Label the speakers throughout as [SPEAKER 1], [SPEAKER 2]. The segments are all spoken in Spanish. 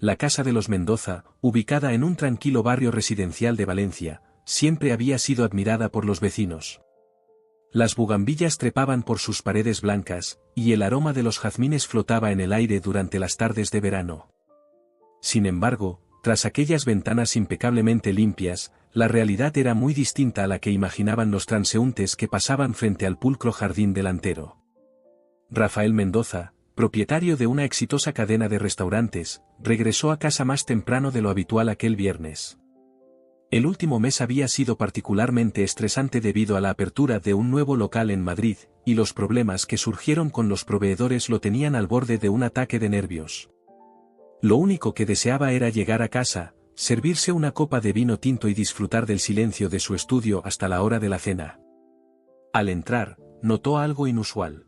[SPEAKER 1] La casa de los Mendoza, ubicada en un tranquilo barrio residencial de Valencia, siempre había sido admirada por los vecinos. Las bugambillas trepaban por sus paredes blancas, y el aroma de los jazmines flotaba en el aire durante las tardes de verano. Sin embargo, tras aquellas ventanas impecablemente limpias, la realidad era muy distinta a la que imaginaban los transeúntes que pasaban frente al pulcro jardín delantero. Rafael Mendoza, propietario de una exitosa cadena de restaurantes, regresó a casa más temprano de lo habitual aquel viernes. El último mes había sido particularmente estresante debido a la apertura de un nuevo local en Madrid, y los problemas que surgieron con los proveedores lo tenían al borde de un ataque de nervios. Lo único que deseaba era llegar a casa, servirse una copa de vino tinto y disfrutar del silencio de su estudio hasta la hora de la cena. Al entrar, notó algo inusual.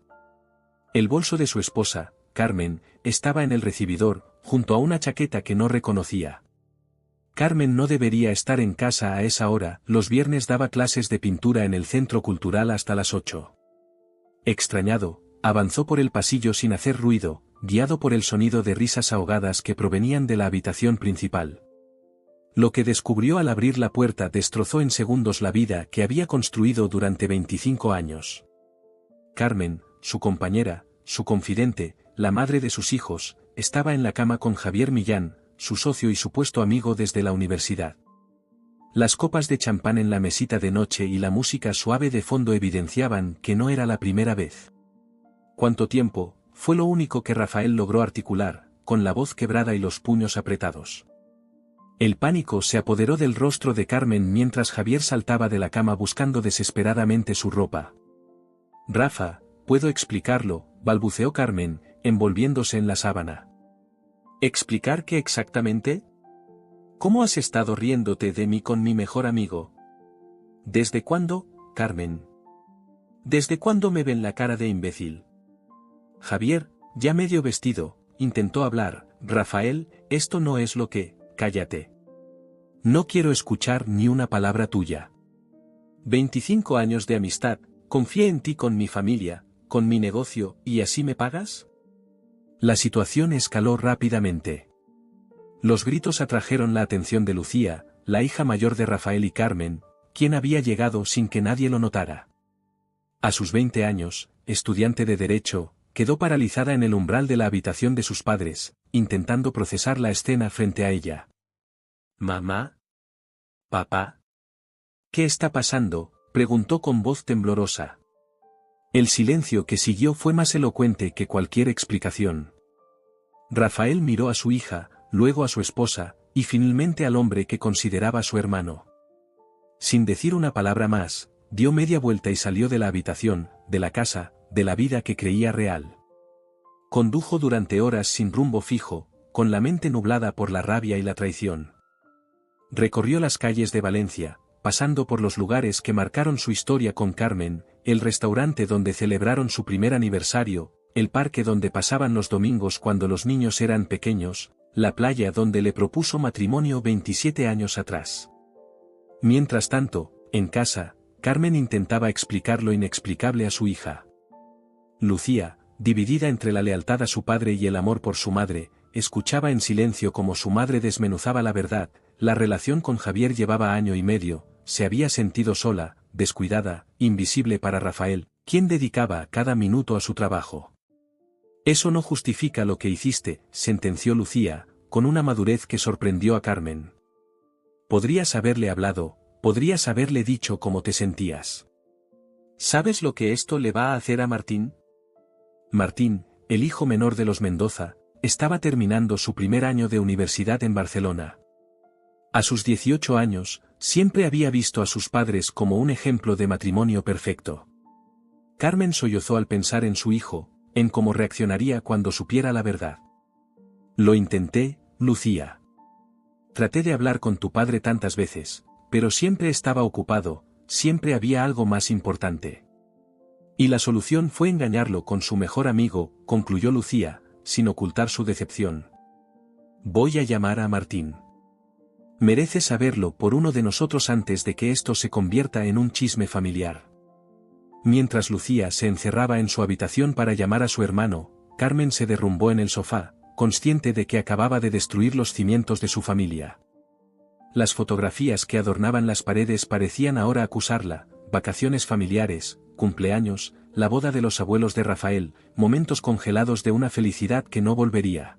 [SPEAKER 1] El bolso de su esposa, Carmen, estaba en el recibidor, junto a una chaqueta que no reconocía. Carmen no debería estar en casa a esa hora, los viernes daba clases de pintura en el Centro Cultural hasta las 8. Extrañado, avanzó por el pasillo sin hacer ruido, guiado por el sonido de risas ahogadas que provenían de la habitación principal. Lo que descubrió al abrir la puerta destrozó en segundos la vida que había construido durante 25 años. Carmen, su compañera, su confidente, la madre de sus hijos, estaba en la cama con Javier Millán, su socio y supuesto amigo desde la universidad. Las copas de champán en la mesita de noche y la música suave de fondo evidenciaban que no era la primera vez. ¿Cuánto tiempo? Fue lo único que Rafael logró articular, con la voz quebrada y los puños apretados. El pánico se apoderó del rostro de Carmen mientras Javier saltaba de la cama buscando desesperadamente su ropa. «Rafa, puedo explicarlo», balbuceó Carmen, envolviéndose en la sábana. «¿Explicar qué exactamente? ¿Cómo has estado riéndote de mí con mi mejor amigo? ¿Desde cuándo, Carmen? ¿Desde cuándo me ven la cara de imbécil?» Javier, ya medio vestido, intentó hablar. «Rafael, esto no es lo que...» «Cállate. No quiero escuchar ni una palabra tuya. 25 años de amistad, confié en ti con mi familia, con mi negocio, ¿y así me pagas?» La situación escaló rápidamente. Los gritos atrajeron la atención de Lucía, la hija mayor de Rafael y Carmen, quien había llegado sin que nadie lo notara. A sus 20 años, estudiante de Derecho, quedó paralizada en el umbral de la habitación de sus padres, intentando procesar la escena frente a ella. «¿Mamá? ¿Papá? ¿Qué está pasando?», preguntó con voz temblorosa. El silencio que siguió fue más elocuente que cualquier explicación. Rafael miró a su hija, luego a su esposa, y finalmente al hombre que consideraba su hermano. Sin decir una palabra más, dio media vuelta y salió de la habitación, de la casa, de la vida que creía real. Condujo durante horas sin rumbo fijo, con la mente nublada por la rabia y la traición. Recorrió las calles de Valencia, pasando por los lugares que marcaron su historia con Carmen, el restaurante donde celebraron su primer aniversario, el parque donde pasaban los domingos cuando los niños eran pequeños, la playa donde le propuso matrimonio 27 años atrás. Mientras tanto, en casa, Carmen intentaba explicar lo inexplicable a su hija. Lucía, dividida entre la lealtad a su padre y el amor por su madre, escuchaba en silencio como su madre desmenuzaba la verdad. La relación con Javier llevaba año y medio, se había sentido sola, descuidada, invisible para Rafael, quien dedicaba cada minuto a su trabajo. «Eso no justifica lo que hiciste», sentenció Lucía, con una madurez que sorprendió a Carmen. «Podrías haberle hablado, podrías haberle dicho cómo te sentías. ¿Sabes lo que esto le va a hacer a Martín?» Martín, el hijo menor de los Mendoza, estaba terminando su primer año de universidad en Barcelona. A sus 18 años, siempre había visto a sus padres como un ejemplo de matrimonio perfecto. Carmen sollozó al pensar en su hijo, en cómo reaccionaría cuando supiera la verdad. «Lo intenté, Lucía. Traté de hablar con tu padre tantas veces, pero siempre estaba ocupado, siempre había algo más importante. Y la solución fue engañarlo con su mejor amigo», concluyó Lucía, sin ocultar su decepción. «Voy a llamar a Martín. Merece saberlo por uno de nosotros antes de que esto se convierta en un chisme familiar». Mientras Lucía se encerraba en su habitación para llamar a su hermano, Carmen se derrumbó en el sofá, consciente de que acababa de destruir los cimientos de su familia. Las fotografías que adornaban las paredes parecían ahora acusarla: vacaciones familiares, cumpleaños, la boda de los abuelos de Rafael, momentos congelados de una felicidad que no volvería.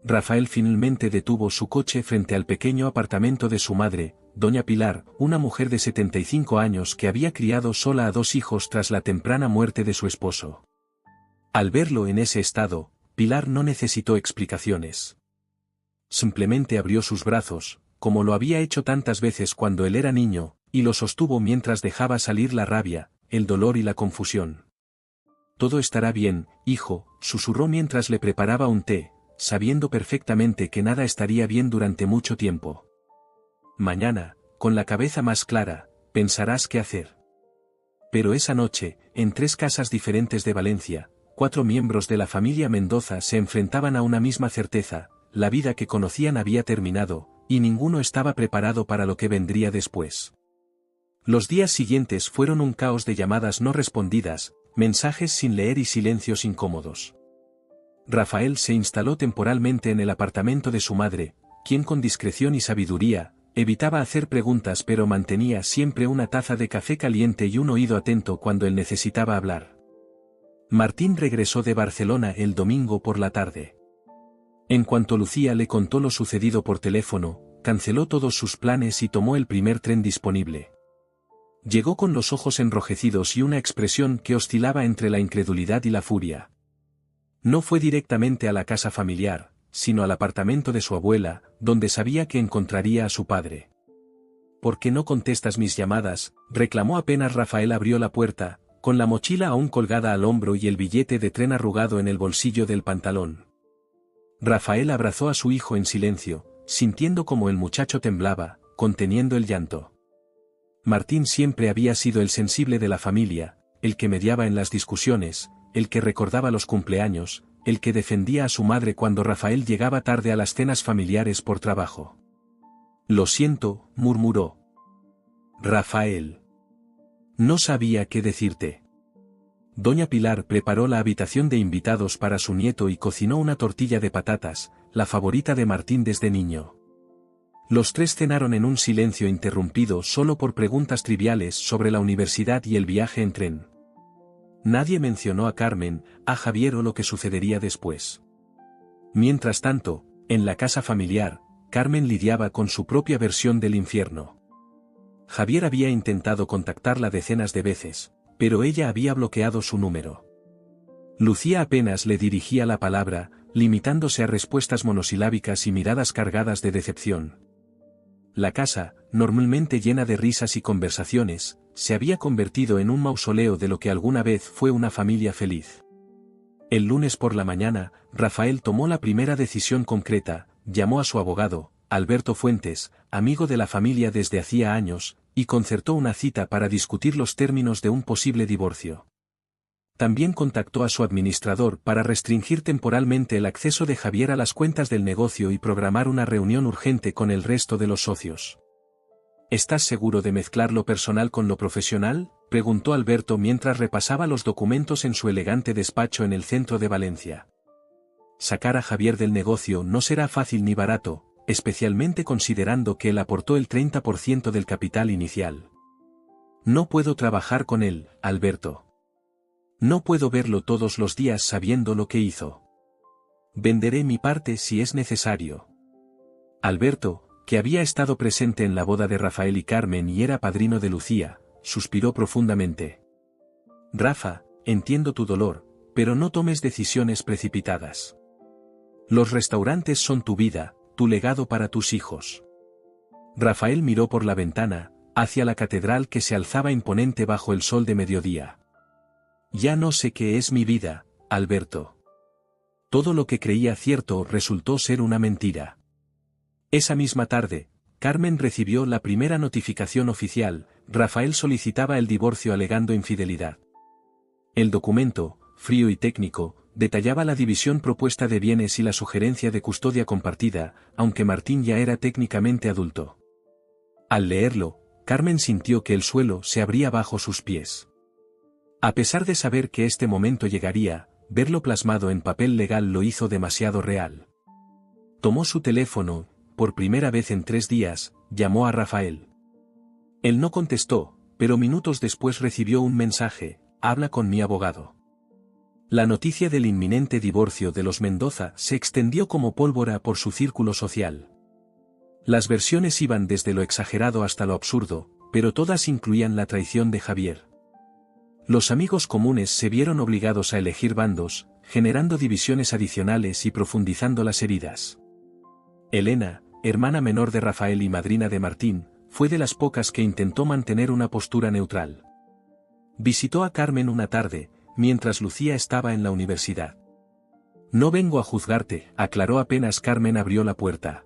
[SPEAKER 1] Rafael finalmente detuvo su coche frente al pequeño apartamento de su madre, doña Pilar, una mujer de 75 años que había criado sola a 2 hijos tras la temprana muerte de su esposo. Al verlo en ese estado, Pilar no necesitó explicaciones. Simplemente abrió sus brazos, como lo había hecho tantas veces cuando él era niño, y lo sostuvo mientras dejaba salir la rabia, el dolor y la confusión. «Todo estará bien, hijo», susurró mientras le preparaba un té, sabiendo perfectamente que nada estaría bien durante mucho tiempo. «Mañana, con la cabeza más clara, pensarás qué hacer». Pero esa noche, en 3 casas diferentes de Valencia, 4 miembros de la familia Mendoza se enfrentaban a una misma certeza: la vida que conocían había terminado, y ninguno estaba preparado para lo que vendría después. Los días siguientes fueron un caos de llamadas no respondidas, mensajes sin leer y silencios incómodos. Rafael se instaló temporalmente en el apartamento de su madre, quien con discreción y sabiduría, evitaba hacer preguntas pero mantenía siempre una taza de café caliente y un oído atento cuando él necesitaba hablar. Martín regresó de Barcelona el domingo por la tarde. En cuanto Lucía le contó lo sucedido por teléfono, canceló todos sus planes y tomó el primer tren disponible. Llegó con los ojos enrojecidos y una expresión que oscilaba entre la incredulidad y la furia. No fue directamente a la casa familiar, sino al apartamento de su abuela, donde sabía que encontraría a su padre. «¿Por qué no contestas mis llamadas?», reclamó apenas Rafael abrió la puerta, con la mochila aún colgada al hombro y el billete de tren arrugado en el bolsillo del pantalón. Rafael abrazó a su hijo en silencio, sintiendo como el muchacho temblaba, conteniendo el llanto. Martín siempre había sido el sensible de la familia, el que mediaba en las discusiones, el que recordaba los cumpleaños, el que defendía a su madre cuando Rafael llegaba tarde a las cenas familiares por trabajo. «Lo siento», murmuró. «Rafael. No sabía qué decirte». Doña Pilar preparó la habitación de invitados para su nieto y cocinó una tortilla de patatas, la favorita de Martín desde niño. Los 3 cenaron en un silencio interrumpido solo por preguntas triviales sobre la universidad y el viaje en tren. Nadie mencionó a Carmen, a Javier o lo que sucedería después. Mientras tanto, en la casa familiar, Carmen lidiaba con su propia versión del infierno. Javier había intentado contactarla decenas de veces, pero ella había bloqueado su número. Lucía apenas le dirigía la palabra, limitándose a respuestas monosilábicas y miradas cargadas de decepción. La casa, normalmente llena de risas y conversaciones, se había convertido en un mausoleo de lo que alguna vez fue una familia feliz. El lunes por la mañana, Rafael tomó la primera decisión concreta, llamó a su abogado, Alberto Fuentes, amigo de la familia desde hacía años, y concertó una cita para discutir los términos de un posible divorcio. También contactó a su administrador para restringir temporalmente el acceso de Javier a las cuentas del negocio y programar una reunión urgente con el resto de los socios. «¿Estás seguro de mezclar lo personal con lo profesional?», preguntó Alberto mientras repasaba los documentos en su elegante despacho en el centro de Valencia. «Sacar a Javier del negocio no será fácil ni barato, especialmente considerando que él aportó el 30% del capital inicial. No puedo trabajar con él, Alberto. No puedo verlo todos los días sabiendo lo que hizo. Venderé mi parte si es necesario». Alberto, que había estado presente en la boda de Rafael y Carmen y era padrino de Lucía, suspiró profundamente. «Rafa, entiendo tu dolor, pero no tomes decisiones precipitadas. Los restaurantes son tu vida, tu legado para tus hijos». Rafael miró por la ventana, hacia la catedral que se alzaba imponente bajo el sol de mediodía. «Ya no sé qué es mi vida, Alberto. Todo lo que creía cierto resultó ser una mentira». Esa misma tarde, Carmen recibió la primera notificación oficial: Rafael solicitaba el divorcio alegando infidelidad. El documento, frío y técnico, detallaba la división propuesta de bienes y la sugerencia de custodia compartida, aunque Martín ya era técnicamente adulto. Al leerlo, Carmen sintió que el suelo se abría bajo sus pies. A pesar de saber que este momento llegaría, verlo plasmado en papel legal lo hizo demasiado real. Tomó su teléfono, por primera vez en 3 días, llamó a Rafael. Él no contestó, pero minutos después recibió un mensaje: habla con mi abogado. La noticia del inminente divorcio de los Mendoza se extendió como pólvora por su círculo social. Las versiones iban desde lo exagerado hasta lo absurdo, pero todas incluían la traición de Javier. Los amigos comunes se vieron obligados a elegir bandos, generando divisiones adicionales y profundizando las heridas. Elena, hermana menor de Rafael y madrina de Martín, fue de las pocas que intentó mantener una postura neutral. Visitó a Carmen una tarde, mientras Lucía estaba en la universidad. No vengo a juzgarte, aclaró apenas Carmen abrió la puerta.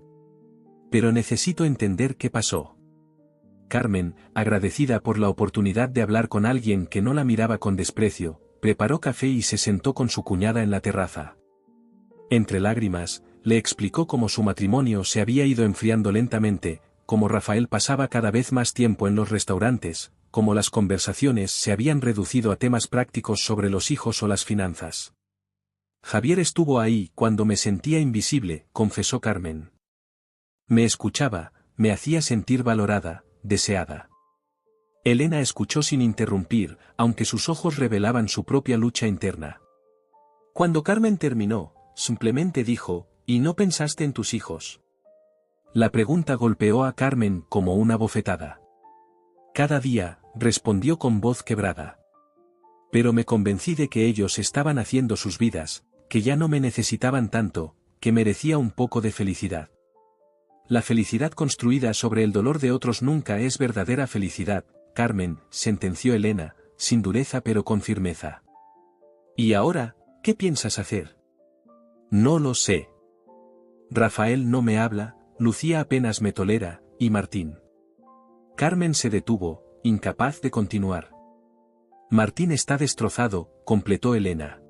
[SPEAKER 1] Pero necesito entender qué pasó. Carmen, agradecida por la oportunidad de hablar con alguien que no la miraba con desprecio, preparó café y se sentó con su cuñada en la terraza. Entre lágrimas, le explicó cómo su matrimonio se había ido enfriando lentamente, cómo Rafael pasaba cada vez más tiempo en los restaurantes, cómo las conversaciones se habían reducido a temas prácticos sobre los hijos o las finanzas. Javier estuvo ahí cuando me sentía invisible, confesó Carmen. Me escuchaba, me hacía sentir valorada, deseada. Elena escuchó sin interrumpir, aunque sus ojos revelaban su propia lucha interna. Cuando Carmen terminó, simplemente dijo: ¿y no pensaste en tus hijos? La pregunta golpeó a Carmen como una bofetada. Cada día, respondió con voz quebrada. Pero me convencí de que ellos estaban haciendo sus vidas, que ya no me necesitaban tanto, que merecía un poco de felicidad. La felicidad construida sobre el dolor de otros nunca es verdadera felicidad, Carmen, sentenció Elena, sin dureza pero con firmeza. ¿Y ahora, qué piensas hacer? No lo sé. Rafael no me habla, Lucía apenas me tolera, y Martín. Carmen se detuvo, incapaz de continuar. Martín está destrozado, completó Elena.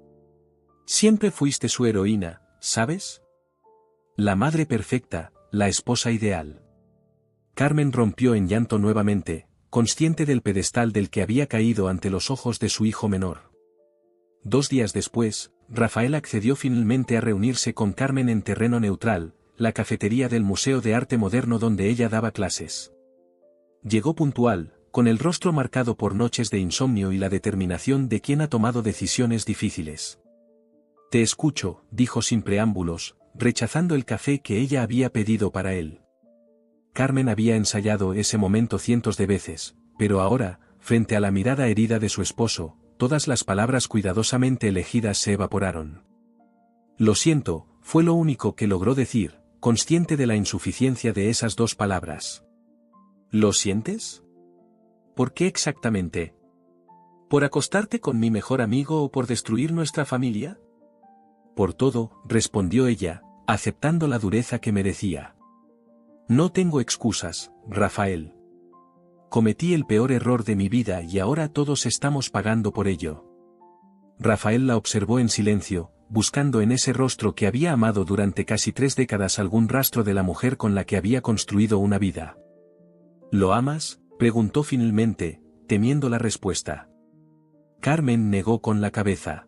[SPEAKER 1] Siempre fuiste su heroína, ¿sabes? La madre perfecta, la esposa ideal. Carmen rompió en llanto nuevamente, consciente del pedestal del que había caído ante los ojos de su hijo menor. 2 días después, Rafael accedió finalmente a reunirse con Carmen en terreno neutral, la cafetería del Museo de Arte Moderno donde ella daba clases. Llegó puntual, con el rostro marcado por noches de insomnio y la determinación de quien ha tomado decisiones difíciles. Te escucho, dijo sin preámbulos, rechazando el café que ella había pedido para él. Carmen había ensayado ese momento cientos de veces, pero ahora, frente a la mirada herida de su esposo, todas las palabras cuidadosamente elegidas se evaporaron. Lo siento, fue lo único que logró decir, consciente de la insuficiencia de esas 2 palabras. ¿Lo sientes? ¿Por qué exactamente? ¿Por acostarte con mi mejor amigo o por destruir nuestra familia? Por todo, respondió ella, aceptando la dureza que merecía. No tengo excusas, Rafael. Cometí el peor error de mi vida y ahora todos estamos pagando por ello. Rafael la observó en silencio, buscando en ese rostro que había amado durante casi 3 décadas algún rastro de la mujer con la que había construido una vida. ¿Lo amas?, preguntó finalmente, temiendo la respuesta. Carmen negó con la cabeza.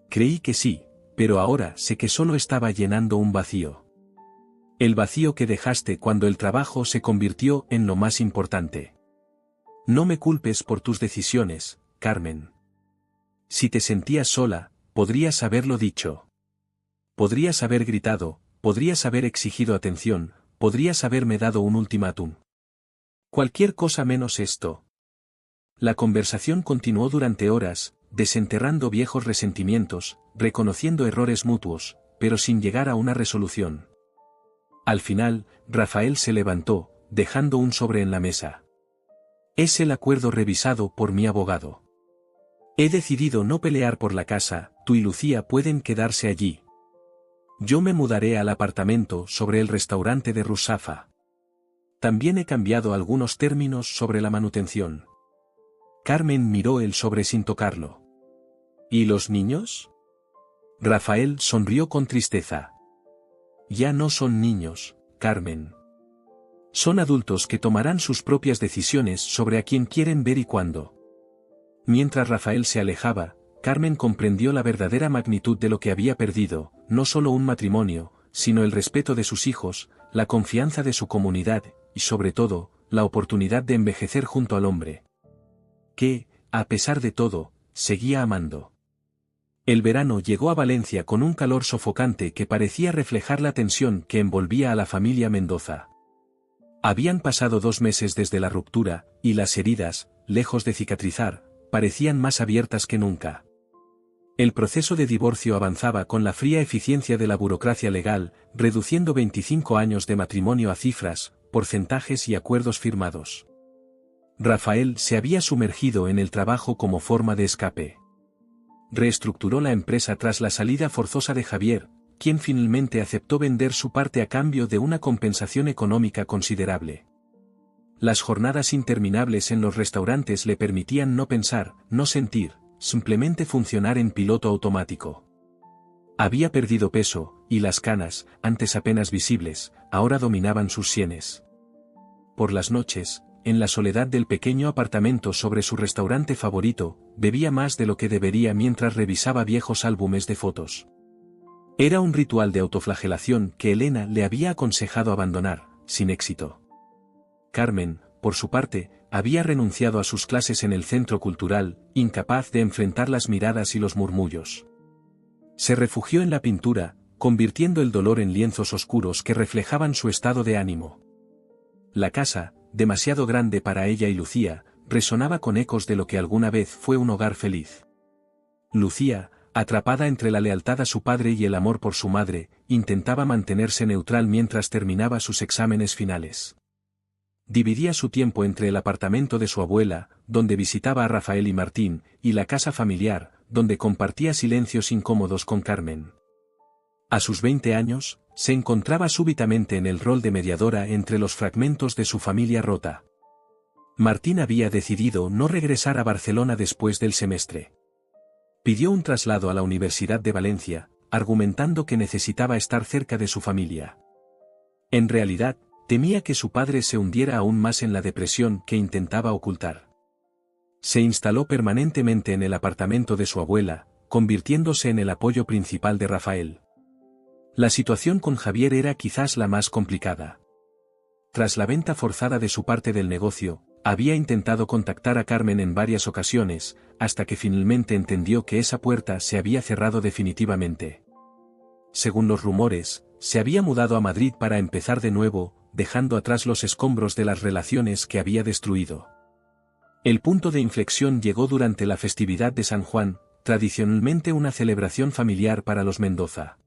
[SPEAKER 1] Creí que sí, pero ahora sé que solo estaba llenando un vacío. El vacío que dejaste cuando el trabajo se convirtió en lo más importante. No me culpes por tus decisiones, Carmen. Si te sentías sola, podrías haberlo dicho. Podrías haber gritado, podrías haber exigido atención, podrías haberme dado un ultimátum. Cualquier cosa menos esto. La conversación continuó durante horas, desenterrando viejos resentimientos, reconociendo errores mutuos, pero sin llegar a una resolución. Al final, Rafael se levantó, dejando un sobre en la mesa. Es el acuerdo revisado por mi abogado. He decidido no pelear por la casa, tú y Lucía pueden quedarse allí. Yo me mudaré al apartamento sobre el restaurante de Rusafa. También he cambiado algunos términos sobre la manutención. Carmen miró el sobre sin tocarlo. ¿Y los niños? Rafael sonrió con tristeza. Ya no son niños, Carmen. Son adultos que tomarán sus propias decisiones sobre a quién quieren ver y cuándo. Mientras Rafael se alejaba, Carmen comprendió la verdadera magnitud de lo que había perdido, no solo un matrimonio, sino el respeto de sus hijos, la confianza de su comunidad, y sobre todo, la oportunidad de envejecer junto al hombre que, a pesar de todo, seguía amando. El verano llegó a Valencia con un calor sofocante que parecía reflejar la tensión que envolvía a la familia Mendoza. Habían pasado 2 meses desde la ruptura, y las heridas, lejos de cicatrizar, parecían más abiertas que nunca. El proceso de divorcio avanzaba con la fría eficiencia de la burocracia legal, reduciendo 25 años de matrimonio a cifras, porcentajes y acuerdos firmados. Rafael se había sumergido en el trabajo como forma de escape. Reestructuró la empresa tras la salida forzosa de Javier, quien finalmente aceptó vender su parte a cambio de una compensación económica considerable. Las jornadas interminables en los restaurantes le permitían no pensar, no sentir, simplemente funcionar en piloto automático. Había perdido peso, y las canas, antes apenas visibles, ahora dominaban sus sienes. Por las noches, en la soledad del pequeño apartamento sobre su restaurante favorito, bebía más de lo que debería mientras revisaba viejos álbumes de fotos. Era un ritual de autoflagelación que Elena le había aconsejado abandonar, sin éxito. Carmen, por su parte, había renunciado a sus clases en el centro cultural, incapaz de enfrentar las miradas y los murmullos. Se refugió en la pintura, convirtiendo el dolor en lienzos oscuros que reflejaban su estado de ánimo. La casa, demasiado grande para ella y Lucía, resonaba con ecos de lo que alguna vez fue un hogar feliz. Lucía, atrapada entre la lealtad a su padre y el amor por su madre, intentaba mantenerse neutral mientras terminaba sus exámenes finales. Dividía su tiempo entre el apartamento de su abuela, donde visitaba a Rafael y Martín, y la casa familiar, donde compartía silencios incómodos con Carmen. A sus 20 años, se encontraba súbitamente en el rol de mediadora entre los fragmentos de su familia rota. Martín había decidido no regresar a Barcelona después del semestre. Pidió un traslado a la Universidad de Valencia, argumentando que necesitaba estar cerca de su familia. En realidad, temía que su padre se hundiera aún más en la depresión que intentaba ocultar. Se instaló permanentemente en el apartamento de su abuela, convirtiéndose en el apoyo principal de Rafael. La situación con Javier era quizás la más complicada. Tras la venta forzada de su parte del negocio, había intentado contactar a Carmen en varias ocasiones, hasta que finalmente entendió que esa puerta se había cerrado definitivamente. Según los rumores, se había mudado a Madrid para empezar de nuevo, dejando atrás los escombros de las relaciones que había destruido. El punto de inflexión llegó durante la festividad de San Juan, tradicionalmente una celebración familiar para los Mendoza.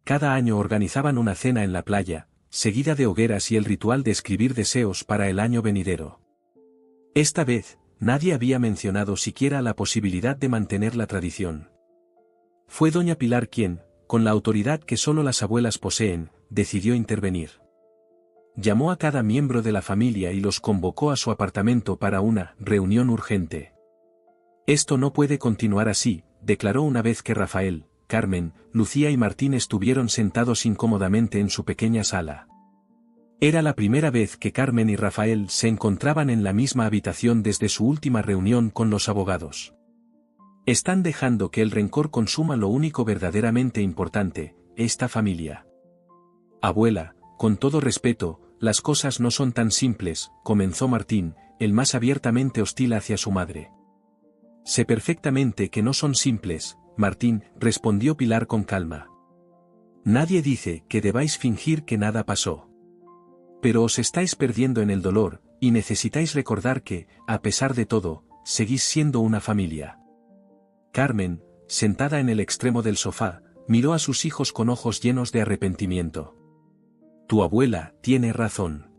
[SPEAKER 1] Cada año organizaban una cena en la playa, seguida de hogueras y el ritual de escribir deseos para el año venidero. Esta vez, nadie había mencionado siquiera la posibilidad de mantener la tradición. Fue doña Pilar quien, con la autoridad que solo las abuelas poseen, decidió intervenir. Llamó a cada miembro de la familia y los convocó a su apartamento para una reunión urgente. Esto no puede continuar así, declaró una vez que Rafael, Carmen, Lucía y Martín estuvieron sentados incómodamente en su pequeña sala. Era la primera vez que Carmen y Rafael se encontraban en la misma habitación desde su última reunión con los abogados. Están dejando que el rencor consuma lo único verdaderamente importante, esta familia. Abuela, con todo respeto, las cosas no son tan simples, comenzó Martín, el más abiertamente hostil hacia su madre. Sé perfectamente que no son simples, Martín, respondió Pilar con calma. Nadie dice que debáis fingir que nada pasó. Pero os estáis perdiendo en el dolor, y necesitáis recordar que, a pesar de todo, seguís siendo una familia. Carmen, sentada en el extremo del sofá, miró a sus hijos con ojos llenos de arrepentimiento. Tu abuela tiene razón.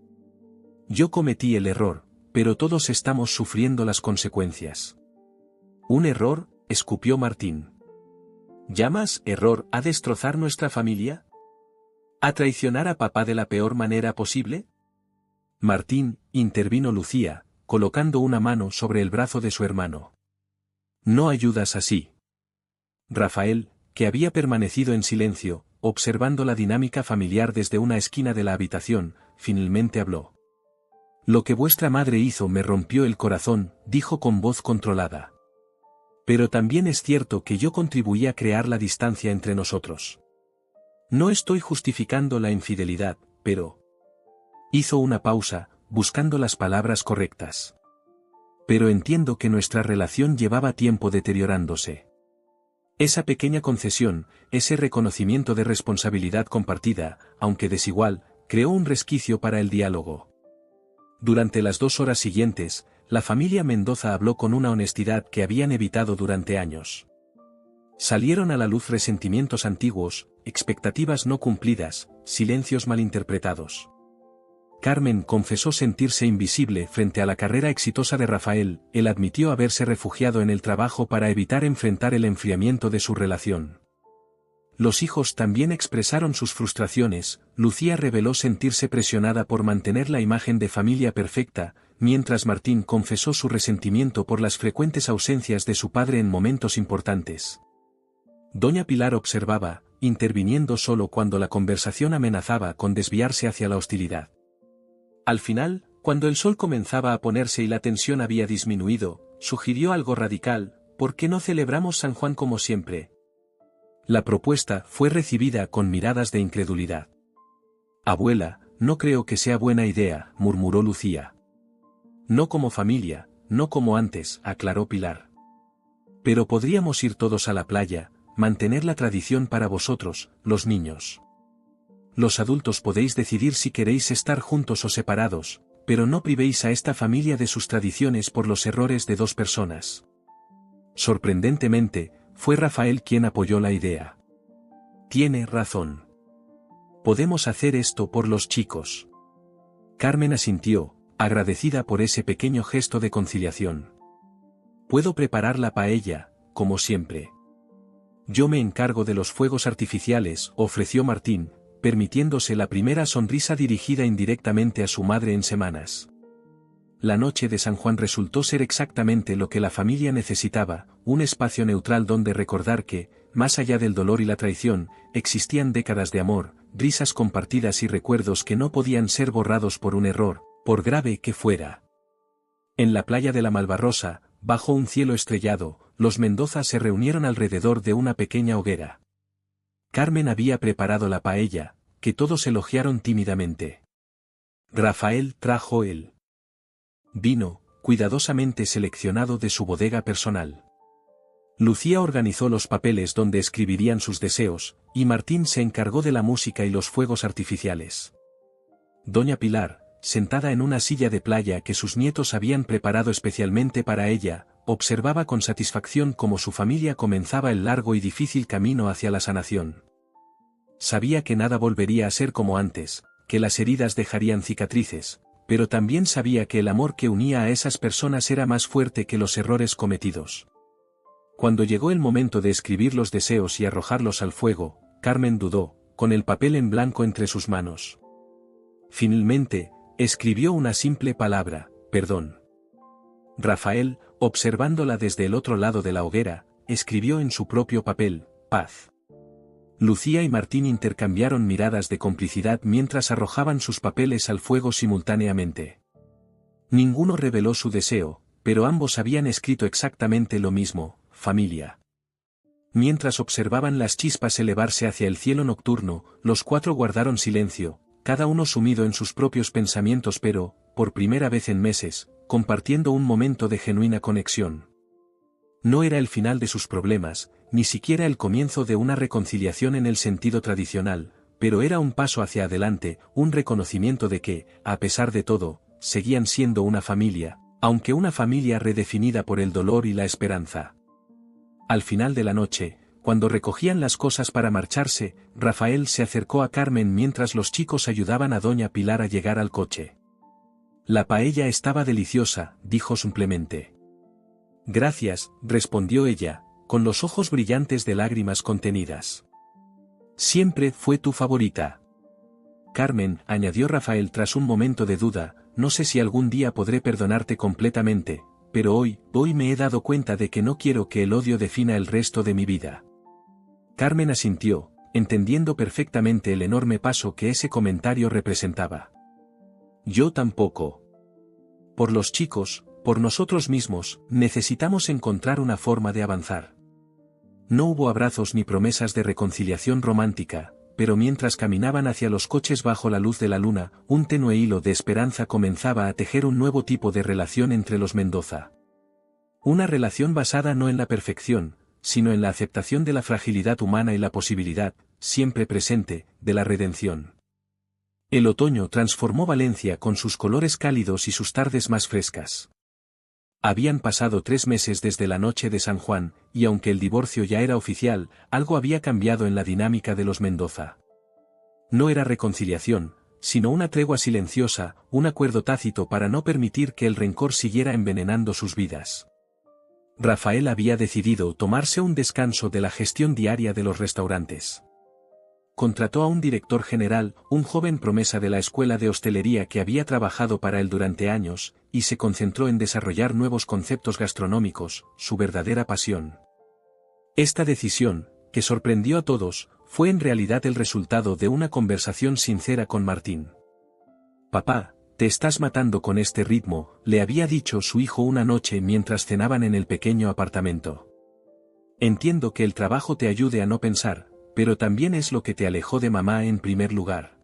[SPEAKER 1] Yo cometí el error, pero todos estamos sufriendo las consecuencias. ¿Un error?, escupió Martín. ¿Llamas error a destrozar nuestra familia? ¿A traicionar a papá de la peor manera posible? Martín, intervino Lucía, colocando una mano sobre el brazo de su hermano. No ayudas así. Rafael, que había permanecido en silencio, observando la dinámica familiar desde una esquina de la habitación, finalmente habló. Lo que vuestra madre hizo me rompió el corazón, dijo con voz controlada. Pero también es cierto que yo contribuí a crear la distancia entre nosotros. No estoy justificando la infidelidad, pero... Hizo una pausa, buscando las palabras correctas. Pero entiendo que nuestra relación llevaba tiempo deteriorándose. Esa pequeña concesión, ese reconocimiento de responsabilidad compartida, aunque desigual, creó un resquicio para el diálogo. Durante las 2 horas siguientes, la familia Mendoza habló con una honestidad que habían evitado durante años. Salieron a la luz resentimientos antiguos, expectativas no cumplidas, silencios malinterpretados. Carmen confesó sentirse invisible frente a la carrera exitosa de Rafael. Él admitió haberse refugiado en el trabajo para evitar enfrentar el enfriamiento de su relación. Los hijos también expresaron sus frustraciones. Lucía reveló sentirse presionada por mantener la imagen de familia perfecta, mientras Martín confesó su resentimiento por las frecuentes ausencias de su padre en momentos importantes. Doña Pilar observaba, interviniendo solo cuando la conversación amenazaba con desviarse hacia la hostilidad. Al final, cuando el sol comenzaba a ponerse y la tensión había disminuido, sugirió algo radical: ¿por qué no celebramos San Juan como siempre? La propuesta fue recibida con miradas de incredulidad. Abuela, no creo que sea buena idea, murmuró Lucía. No como familia, no como antes, aclaró Pilar. Pero podríamos ir todos a la playa, mantener la tradición para vosotros, los niños. Los adultos podéis decidir si queréis estar juntos o separados, pero no privéis a esta familia de sus tradiciones por los errores de 2 personas. Sorprendentemente, fue Rafael quien apoyó la idea. Tiene razón. Podemos hacer esto por los chicos. Carmen asintió, agradecida por ese pequeño gesto de conciliación. Puedo preparar la paella, como siempre. Yo me encargo de los fuegos artificiales, ofreció Martín, permitiéndose la primera sonrisa dirigida indirectamente a su madre en semanas. La noche de San Juan resultó ser exactamente lo que la familia necesitaba: un espacio neutral donde recordar que, más allá del dolor y la traición, existían décadas de amor, risas compartidas y recuerdos que no podían ser borrados por un error, por grave que fuera. En la playa de la Malvarrosa, bajo un cielo estrellado, los Mendoza se reunieron alrededor de una pequeña hoguera. Carmen había preparado la paella, que todos elogiaron tímidamente. Rafael trajo el vino, cuidadosamente seleccionado de su bodega personal. Lucía organizó los papeles donde escribirían sus deseos, y Martín se encargó de la música y los fuegos artificiales. Doña Pilar, sentada en una silla de playa que sus nietos habían preparado especialmente para ella, observaba con satisfacción cómo su familia comenzaba el largo y difícil camino hacia la sanación. Sabía que nada volvería a ser como antes, que las heridas dejarían cicatrices, pero también sabía que el amor que unía a esas personas era más fuerte que los errores cometidos. Cuando llegó el momento de escribir los deseos y arrojarlos al fuego, Carmen dudó, con el papel en blanco entre sus manos. Finalmente, escribió una simple palabra: perdón. Rafael, observándola desde el otro lado de la hoguera, escribió en su propio papel: paz. Lucía y Martín intercambiaron miradas de complicidad mientras arrojaban sus papeles al fuego simultáneamente. Ninguno reveló su deseo, pero ambos habían escrito exactamente lo mismo: familia. Mientras observaban las chispas elevarse hacia el cielo nocturno, los 4 guardaron silencio, cada uno sumido en sus propios pensamientos, pero, por primera vez en meses, compartiendo un momento de genuina conexión. No era el final de sus problemas, ni siquiera el comienzo de una reconciliación en el sentido tradicional, pero era un paso hacia adelante, un reconocimiento de que, a pesar de todo, seguían siendo una familia, aunque una familia redefinida por el dolor y la esperanza. Al final de la noche, cuando recogían las cosas para marcharse, Rafael se acercó a Carmen mientras los chicos ayudaban a Doña Pilar a llegar al coche. La paella estaba deliciosa, dijo simplemente. Gracias, respondió ella, con los ojos brillantes de lágrimas contenidas. Siempre fue tu favorita. Carmen, añadió Rafael tras un momento de duda, no sé si algún día podré perdonarte completamente, pero hoy me he dado cuenta de que no quiero que el odio defina el resto de mi vida. Carmen asintió, entendiendo perfectamente el enorme paso que ese comentario representaba. Yo tampoco. Por los chicos, Por nosotros mismos, necesitamos encontrar una forma de avanzar. No hubo abrazos ni promesas de reconciliación romántica, pero mientras caminaban hacia los coches bajo la luz de la luna, un tenue hilo de esperanza comenzaba a tejer un nuevo tipo de relación entre los Mendoza. Una relación basada no en la perfección, sino en la aceptación de la fragilidad humana y la posibilidad, siempre presente, de la redención. El otoño transformó Valencia con sus colores cálidos y sus tardes más frescas. Habían pasado 3 meses desde la noche de San Juan, y aunque el divorcio ya era oficial, algo había cambiado en la dinámica de los Mendoza. No era reconciliación, sino una tregua silenciosa, un acuerdo tácito para no permitir que el rencor siguiera envenenando sus vidas. Rafael había decidido tomarse un descanso de la gestión diaria de los restaurantes. Contrató a un director general, un joven promesa de la escuela de hostelería que había trabajado para él durante años, y se concentró en desarrollar nuevos conceptos gastronómicos, su verdadera pasión. Esta decisión, que sorprendió a todos, fue en realidad el resultado de una conversación sincera con Martín. «Papá, te estás matando con este ritmo», le había dicho su hijo una noche mientras cenaban en el pequeño apartamento. «Entiendo que el trabajo te ayude a no pensar, pero también es lo que te alejó de mamá en primer lugar».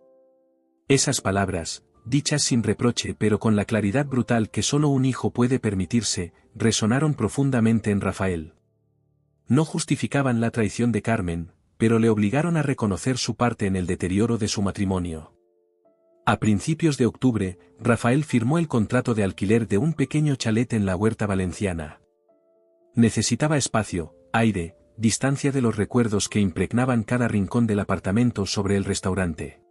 [SPEAKER 1] Esas palabras, dichas sin reproche pero con la claridad brutal que solo un hijo puede permitirse, resonaron profundamente en Rafael. No justificaban la traición de Carmen, pero le obligaron a reconocer su parte en el deterioro de su matrimonio. A principios de octubre, Rafael firmó el contrato de alquiler de un pequeño chalet en la Huerta Valenciana. Necesitaba espacio, aire, distancia de los recuerdos que impregnaban cada rincón del apartamento sobre el restaurante.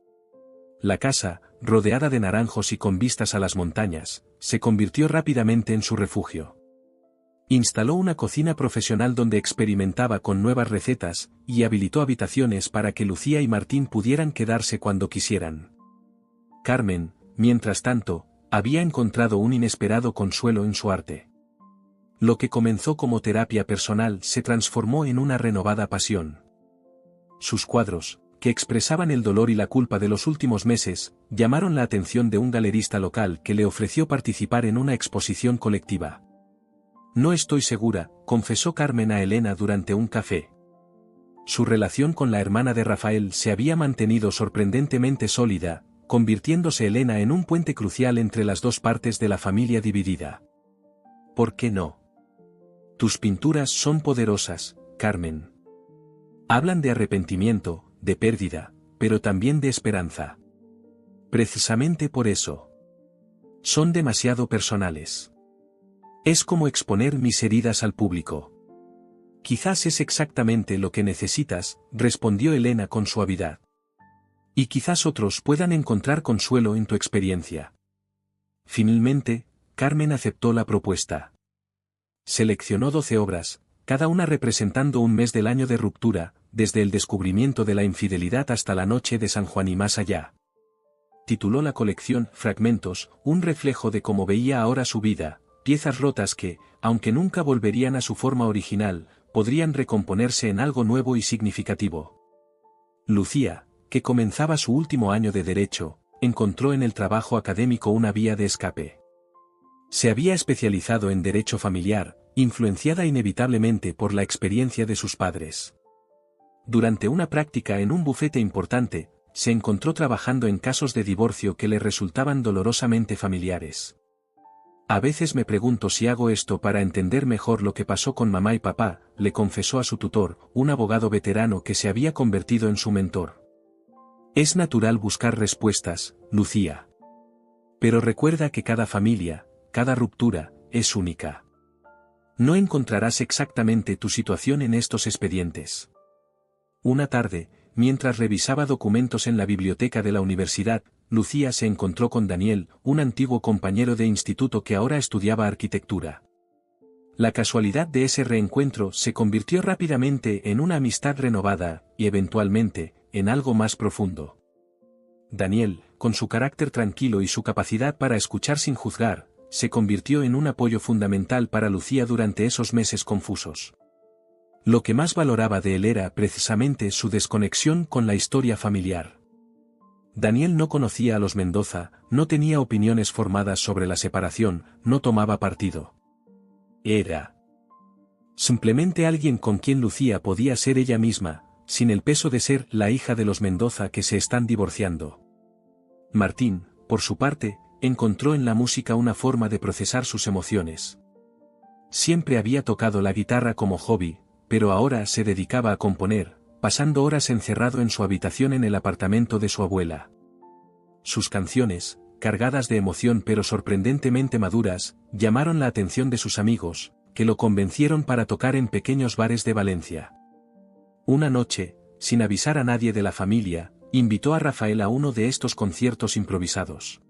[SPEAKER 1] La casa, rodeada de naranjos y con vistas a las montañas, se convirtió rápidamente en su refugio. Instaló una cocina profesional donde experimentaba con nuevas recetas, y habilitó habitaciones para que Lucía y Martín pudieran quedarse cuando quisieran. Carmen, mientras tanto, había encontrado un inesperado consuelo en su arte. Lo que comenzó como terapia personal se transformó en una renovada pasión. Sus cuadros, que expresaban el dolor y la culpa de los últimos meses, llamaron la atención de un galerista local que le ofreció participar en una exposición colectiva. «No estoy segura», confesó Carmen a Elena durante un café. Su relación con la hermana de Rafael se había mantenido sorprendentemente sólida, convirtiéndose Elena en un puente crucial entre las dos partes de la familia dividida. «¿Por qué no? Tus pinturas son poderosas, Carmen. Hablan de arrepentimiento, de pérdida, pero también de esperanza. Precisamente por eso. Son demasiado personales. Es como exponer mis heridas al público». «Quizás es exactamente lo que necesitas», respondió Elena con suavidad. «Y quizás otros puedan encontrar consuelo en tu experiencia». Finalmente, Carmen aceptó la propuesta. Seleccionó 12 obras, cada una representando un mes del año de ruptura, desde el descubrimiento de la infidelidad hasta la noche de San Juan y más allá. Tituló la colección Fragmentos, un reflejo de cómo veía ahora su vida, piezas rotas que, aunque nunca volverían a su forma original, podrían recomponerse en algo nuevo y significativo. Lucía, que comenzaba su último año de Derecho, encontró en el trabajo académico una vía de escape. Se había especializado en derecho familiar, influenciada inevitablemente por la experiencia de sus padres. Durante una práctica en un bufete importante, se encontró trabajando en casos de divorcio que le resultaban dolorosamente familiares. «A veces me pregunto si hago esto para entender mejor lo que pasó con mamá y papá», le confesó a su tutor, un abogado veterano que se había convertido en su mentor. «Es natural buscar respuestas, Lucía. Pero recuerda que cada familia, cada ruptura, es única. No encontrarás exactamente tu situación en estos expedientes». Una tarde, mientras revisaba documentos en la biblioteca de la universidad, Lucía se encontró con Daniel, un antiguo compañero de instituto que ahora estudiaba arquitectura. La casualidad de ese reencuentro se convirtió rápidamente en una amistad renovada, y eventualmente, en algo más profundo. Daniel, con su carácter tranquilo y su capacidad para escuchar sin juzgar, se convirtió en un apoyo fundamental para Lucía durante esos meses confusos. Lo que más valoraba de él era precisamente su desconexión con la historia familiar. Daniel no conocía a los Mendoza, no tenía opiniones formadas sobre la separación, no tomaba partido. Era simplemente alguien con quien Lucía podía ser ella misma, sin el peso de ser la hija de los Mendoza que se están divorciando. Martín, por su parte, encontró en la música una forma de procesar sus emociones. Siempre había tocado la guitarra como hobby, pero ahora se dedicaba a componer, pasando horas encerrado en su habitación en el apartamento de su abuela. Sus canciones, cargadas de emoción pero sorprendentemente maduras, llamaron la atención de sus amigos, que lo convencieron para tocar en pequeños bares de Valencia. Una noche, sin avisar a nadie de la familia, invitó a Rafael a uno de estos conciertos improvisados.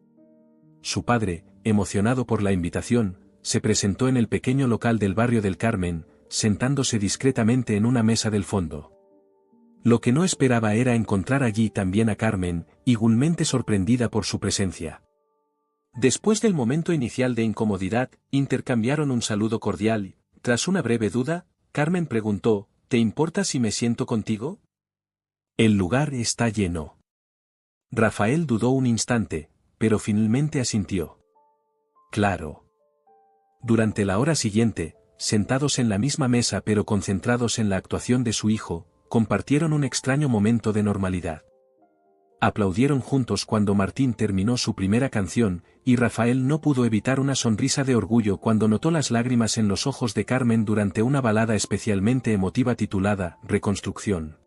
[SPEAKER 1] Su padre, emocionado por la invitación, se presentó en el pequeño local del barrio del Carmen, sentándose discretamente en una mesa del fondo. Lo que no esperaba era encontrar allí también a Carmen, igualmente sorprendida por su presencia. Después del momento inicial de incomodidad, intercambiaron un saludo cordial y, tras una breve duda, Carmen preguntó, ¿te importa si me siento contigo? El lugar está lleno. Rafael dudó un instante, pero finalmente asintió. Claro. Durante la hora siguiente, sentados en la misma mesa pero concentrados en la actuación de su hijo, compartieron un extraño momento de normalidad. Aplaudieron juntos cuando Martín terminó su primera canción, y Rafael no pudo evitar una sonrisa de orgullo cuando notó las lágrimas en los ojos de Carmen durante una balada especialmente emotiva titulada Reconstrucción.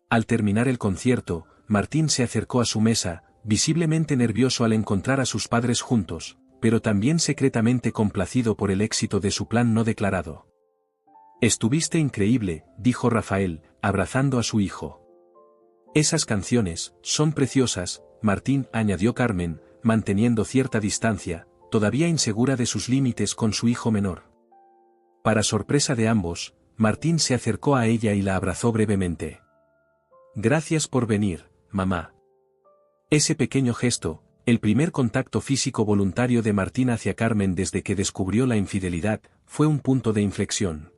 [SPEAKER 1] Al terminar el concierto, Martín se acercó a su mesa, visiblemente nervioso al encontrar a sus padres juntos, pero también secretamente complacido por el éxito de su plan no declarado. Estuviste increíble, dijo Rafael, abrazando a su hijo. Esas canciones son preciosas, Martín, añadió Carmen, manteniendo cierta distancia, todavía insegura de sus límites con su hijo menor. Para sorpresa de ambos, Martín se acercó a ella y la abrazó brevemente. Gracias por venir, mamá. Ese pequeño gesto, el primer contacto físico voluntario de Martín hacia Carmen desde que descubrió la infidelidad, fue un punto de inflexión.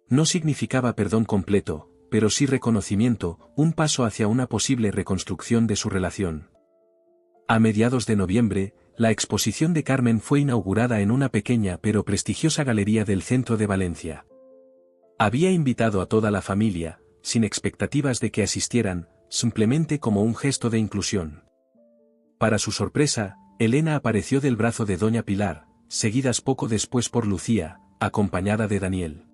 [SPEAKER 1] No significaba perdón completo, pero sí reconocimiento, un paso hacia una posible reconstrucción de su relación. A mediados de noviembre, la exposición de Carmen fue inaugurada en una pequeña pero prestigiosa galería del centro de Valencia. Había invitado a toda la familia, sin expectativas de que asistieran, simplemente como un gesto de inclusión. Para su sorpresa, Elena apareció del brazo de doña Pilar, seguidas poco después por Lucía, acompañada de Daniel.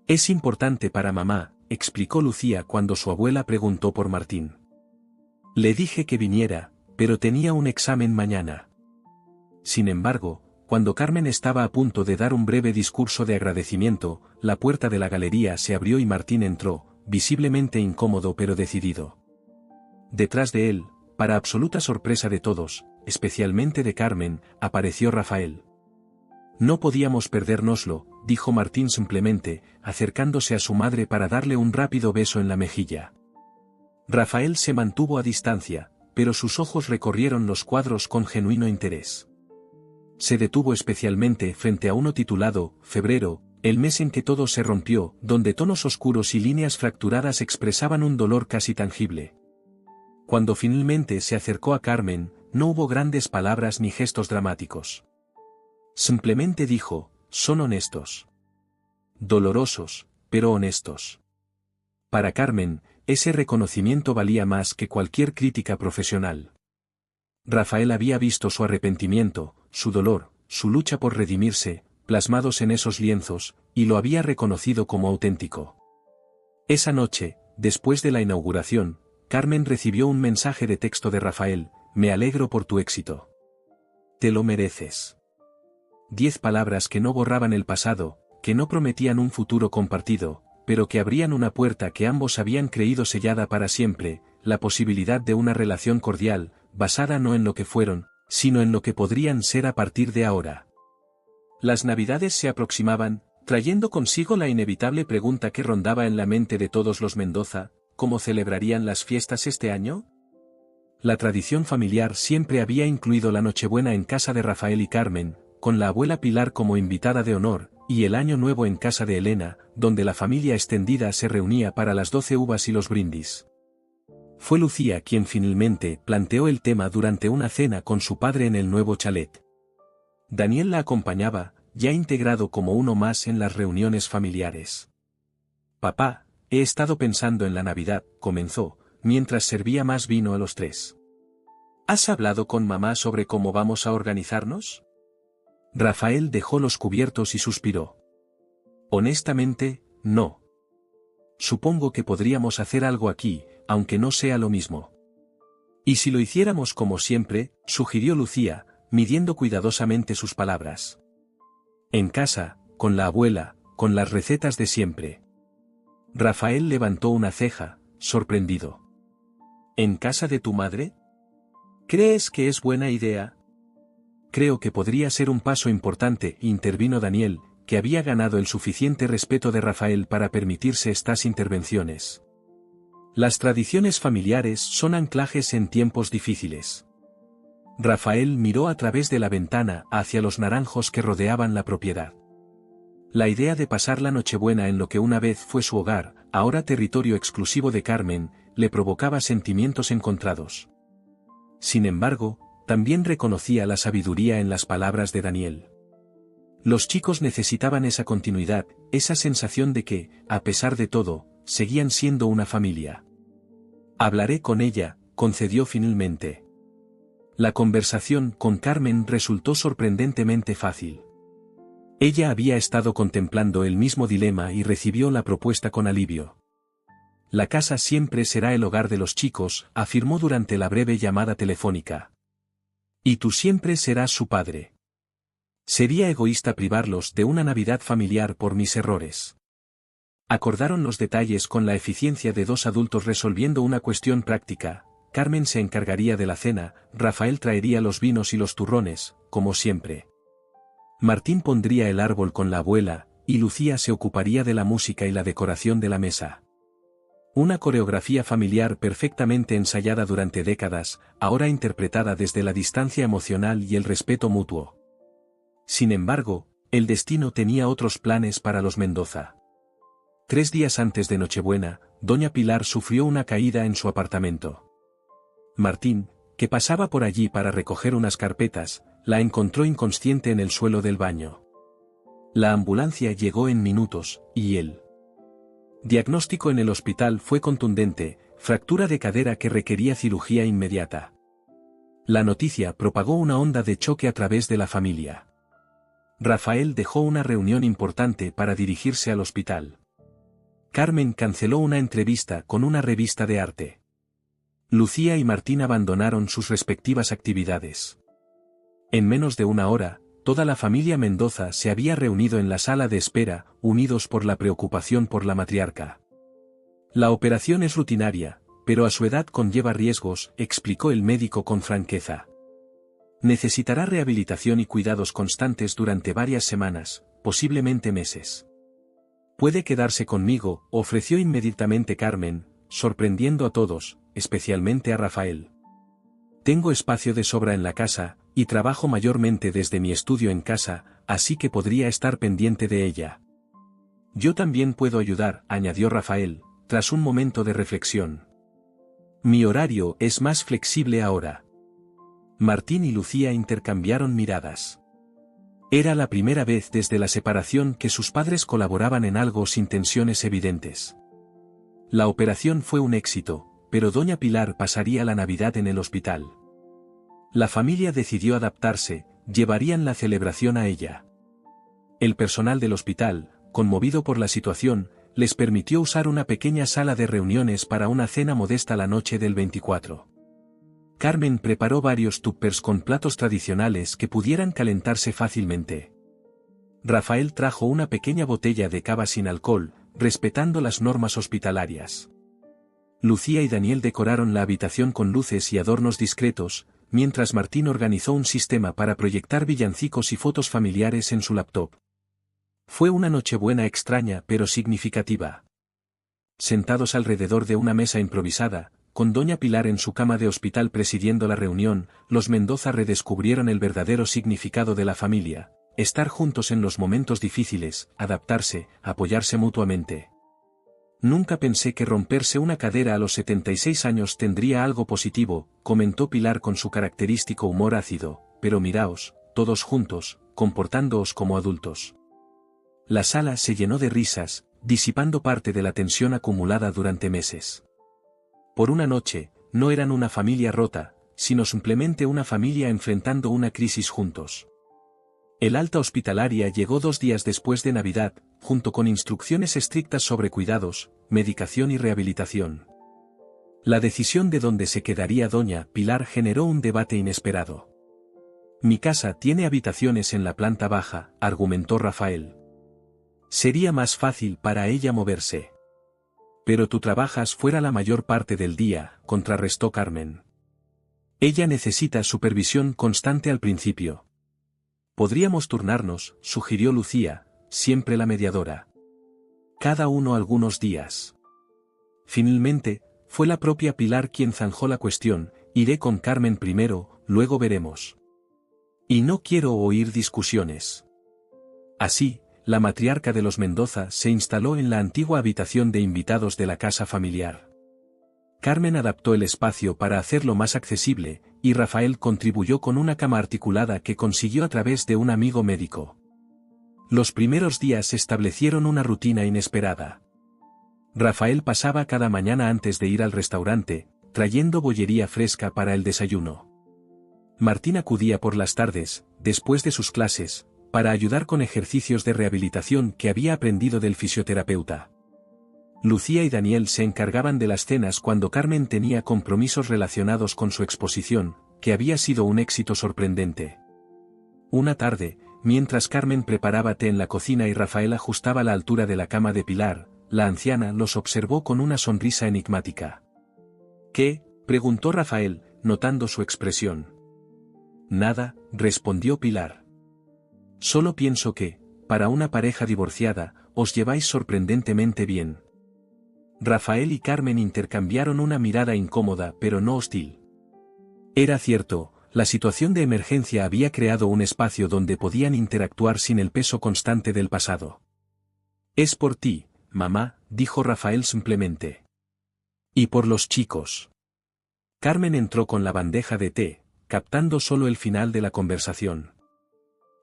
[SPEAKER 1] Es importante para mamá, explicó Lucía cuando su abuela preguntó por Martín. Le dije que viniera, pero tenía un examen mañana. Sin embargo, cuando Carmen estaba a punto de dar un breve discurso de agradecimiento, la puerta de la galería se abrió y Martín entró, visiblemente incómodo pero decidido. Detrás de él, para absoluta sorpresa de todos, especialmente de Carmen, apareció Rafael. No podíamos perdérnoslo, dijo Martín simplemente, acercándose a su madre para darle un rápido beso en la mejilla. Rafael se mantuvo a distancia, pero sus ojos recorrieron los cuadros con genuino interés. Se detuvo especialmente frente a uno titulado, Febrero, el mes en que todo se rompió, donde tonos oscuros y líneas fracturadas expresaban un dolor casi tangible. Cuando finalmente se acercó a Carmen, no hubo grandes palabras ni gestos dramáticos. Simplemente dijo, son honestos. Dolorosos, pero honestos. Para Carmen, ese reconocimiento valía más que cualquier crítica profesional. Rafael había visto su arrepentimiento, su dolor, su lucha por redimirse, plasmados en esos lienzos, y lo había reconocido como auténtico. Esa noche, después de la inauguración, Carmen recibió un mensaje de texto de Rafael, me alegro por tu éxito. Te lo mereces. 10 palabras que no borraban el pasado, que no prometían un futuro compartido, pero que abrían una puerta que ambos habían creído sellada para siempre, la posibilidad de una relación cordial, basada no en lo que fueron, sino en lo que podrían ser a partir de ahora. Las Navidades se aproximaban, trayendo consigo la inevitable pregunta que rondaba en la mente de todos los Mendoza, ¿cómo celebrarían las fiestas este año? La tradición familiar siempre había incluido la Nochebuena en casa de Rafael y Carmen, con la abuela Pilar como invitada de honor, y el Año Nuevo en casa de Elena, donde la familia extendida se reunía para las 12 uvas y los brindis. Fue Lucía quien finalmente planteó el tema durante una cena con su padre en el nuevo chalet. Daniel la acompañaba, ya integrado como uno más en las reuniones familiares. Papá, he estado pensando en la Navidad, comenzó, mientras servía más vino a los tres. ¿Has hablado con mamá sobre cómo vamos a organizarnos? Rafael dejó los cubiertos y suspiró. Honestamente, no. Supongo que podríamos hacer algo aquí, aunque no sea lo mismo. ¿Y si lo hiciéramos como siempre?, sugirió Lucía, midiendo cuidadosamente sus palabras. En casa, con la abuela, con las recetas de siempre. Rafael levantó una ceja, sorprendido. ¿En casa de tu madre? ¿Crees que es buena idea? Creo que podría ser un paso importante, intervino Daniel, que había ganado el suficiente respeto de Rafael para permitirse estas intervenciones. Las tradiciones familiares son anclajes en tiempos difíciles. Rafael miró a través de la ventana hacia los naranjos que rodeaban la propiedad. La idea de pasar la Nochebuena en lo que una vez fue su hogar, ahora territorio exclusivo de Carmen, le provocaba sentimientos encontrados. Sin embargo, también reconocía la sabiduría en las palabras de Daniel. Los chicos necesitaban esa continuidad, esa sensación de que, a pesar de todo, seguían siendo una familia. Hablaré con ella, concedió finalmente. La conversación con Carmen resultó sorprendentemente fácil. Ella había estado contemplando el mismo dilema y recibió la propuesta con alivio. La casa siempre será el hogar de los chicos, afirmó durante la breve llamada telefónica. Y tú siempre serás su padre. Sería egoísta privarlos de una Navidad familiar por mis errores. Acordaron los detalles con la eficiencia de dos adultos resolviendo una cuestión práctica. Carmen se encargaría de la cena, Rafael traería los vinos y los turrones, como siempre. Martín pondría el árbol con la abuela, y Lucía se ocuparía de la música y la decoración de la mesa. Una coreografía familiar perfectamente ensayada durante décadas, ahora interpretada desde la distancia emocional y el respeto mutuo. Sin embargo, el destino tenía otros planes para los Mendoza. 3 días antes de Nochebuena, doña Pilar sufrió una caída en su apartamento. Martín, que pasaba por allí para recoger unas carpetas, la encontró inconsciente en el suelo del baño. La ambulancia llegó en minutos, y el diagnóstico en el hospital fue contundente, fractura de cadera que requería cirugía inmediata. La noticia propagó una onda de choque a través de la familia. Rafael dejó una reunión importante para dirigirse al hospital. Carmen canceló una entrevista con una revista de arte. Lucía y Martín abandonaron sus respectivas actividades. En menos de una hora, toda la familia Mendoza se había reunido en la sala de espera, unidos por la preocupación por la matriarca. La operación es rutinaria, pero a su edad conlleva riesgos, explicó el médico con franqueza. Necesitará rehabilitación y cuidados constantes durante varias semanas, posiblemente meses. Puede quedarse conmigo, ofreció inmediatamente Carmen, sorprendiendo a todos, especialmente a Rafael. Tengo espacio de sobra en la casa, y trabajo mayormente desde mi estudio en casa, así que podría estar pendiente de ella. Yo también puedo ayudar, añadió Rafael, tras un momento de reflexión. Mi horario es más flexible ahora. Martín y Lucía intercambiaron miradas. Era la primera vez desde la separación que sus padres colaboraban en algo sin tensiones evidentes. La operación fue un éxito, pero doña Pilar pasaría la Navidad en el hospital. La familia decidió adaptarse, llevarían la celebración a ella. El personal del hospital, conmovido por la situación, les permitió usar una pequeña sala de reuniones para una cena modesta la noche del 24. Carmen preparó varios tuppers con platos tradicionales que pudieran calentarse fácilmente. Rafael trajo una pequeña botella de cava sin alcohol, respetando las normas hospitalarias. Lucía y Daniel decoraron la habitación con luces y adornos discretos, mientras Martín organizó un sistema para proyectar villancicos y fotos familiares en su laptop. Fue una Nochebuena extraña pero significativa. Sentados alrededor de una mesa improvisada, con doña Pilar en su cama de hospital presidiendo la reunión, los Mendoza redescubrieron el verdadero significado de la familia: estar juntos en los momentos difíciles, adaptarse, apoyarse mutuamente. Nunca pensé que romperse una cadera a los 76 años tendría algo positivo, comentó Pilar con su característico humor ácido, pero miraos, todos juntos, comportándoos como adultos. La sala se llenó de risas, disipando parte de la tensión acumulada durante meses. Por una noche, no eran una familia rota, sino simplemente una familia enfrentando una crisis juntos. El alta hospitalaria llegó 2 días después de Navidad, junto con instrucciones estrictas sobre cuidados, medicación y rehabilitación. La decisión de dónde se quedaría doña Pilar generó un debate inesperado. Mi casa tiene habitaciones en la planta baja, argumentó Rafael. Sería más fácil para ella moverse. Pero tú trabajas fuera la mayor parte del día, contrarrestó Carmen. Ella necesita supervisión constante al principio. Podríamos turnarnos, sugirió Lucía, siempre la mediadora. Cada uno algunos días. Finalmente, fue la propia Pilar quien zanjó la cuestión, iré con Carmen primero, luego veremos. Y no quiero oír discusiones. Así, la matriarca de los Mendoza se instaló en la antigua habitación de invitados de la casa familiar. Carmen adaptó el espacio para hacerlo más accesible, y Rafael contribuyó con una cama articulada que consiguió a través de un amigo médico. Los primeros días establecieron una rutina inesperada. Rafael pasaba cada mañana antes de ir al restaurante, trayendo bollería fresca para el desayuno. Martín acudía por las tardes, después de sus clases, para ayudar con ejercicios de rehabilitación que había aprendido del fisioterapeuta. Lucía y Daniel se encargaban de las cenas cuando Carmen tenía compromisos relacionados con su exposición, que había sido un éxito sorprendente. Una tarde, mientras Carmen preparaba té en la cocina y Rafael ajustaba la altura de la cama de Pilar, la anciana los observó con una sonrisa enigmática. ¿Qué?, preguntó Rafael, notando su expresión. Nada, respondió Pilar. Solo pienso que, para una pareja divorciada, os lleváis sorprendentemente bien. Rafael y Carmen intercambiaron una mirada incómoda pero no hostil. Era cierto, la situación de emergencia había creado un espacio donde podían interactuar sin el peso constante del pasado. Es por ti, mamá, dijo Rafael simplemente. Y por los chicos. Carmen entró con la bandeja de té, captando solo el final de la conversación.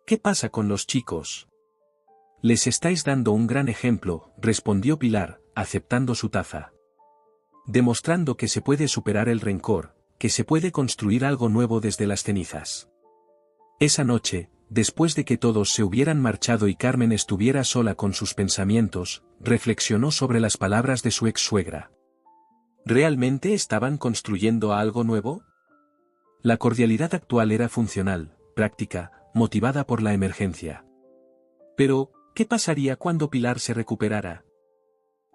[SPEAKER 1] ¿Qué pasa con los chicos? Les estáis dando un gran ejemplo, respondió Pilar, aceptando su taza. Demostrando que se puede superar el rencor, que se puede construir algo nuevo desde las cenizas. Esa noche, después de que todos se hubieran marchado y Carmen estuviera sola con sus pensamientos, reflexionó sobre las palabras de su ex-suegra. ¿Realmente estaban construyendo algo nuevo? La cordialidad actual era funcional, práctica, motivada por la emergencia. Pero, ¿qué pasaría cuando Pilar se recuperara?